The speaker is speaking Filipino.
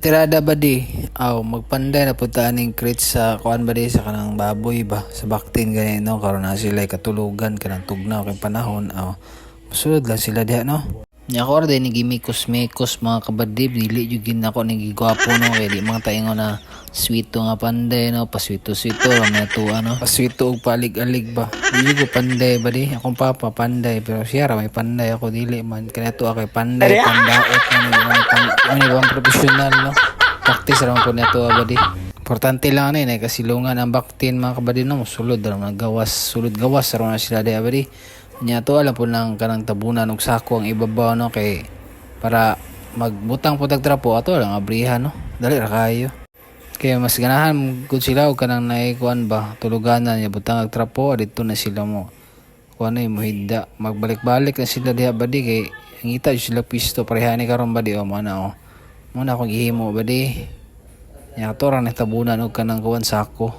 Tirada ba di? Aw, magpanday na punta aning crate sa kuan ba di sa kanang baboy ba? Sa baktin ganyan no? Karon na sila katulugan kanang tugnaw kay panahon. Aw, sulod lang sila diha no? Nya ako rin nagimikos-mikos mga kabadib, dili jud gid nako nagigwapo no kay di mga taingon na sweeto nga panday no, paswito-swito ra na to ano, paswito og palig-alig ba. Dili ko panday ba di, akong papa panday pero siya ra may panday ako dili man kanato akay panday pandaot man ibang professional no. Practice ra man ko nato ba di. Importante lang na kasilungan ang baktin mga kabadib no, sulod ra man gawas, sulod gawas ra na sila di ba di. Nya to alam po ng kanang tabunan og sako ang ibabaw no kay para magbutang po tag trapo ato lang abrihan no dali ra kayo kay mas ganahan gud sila og kanang naikuan ba tuluganan nya butang og trapo adto na sila mo kuan ay mohida magbalik-balik na sila diha badi kay ngita sila pisto parehani karon badi o mana o muna akong gihimo badi nya to ra na tabunan og kanang kuan sako.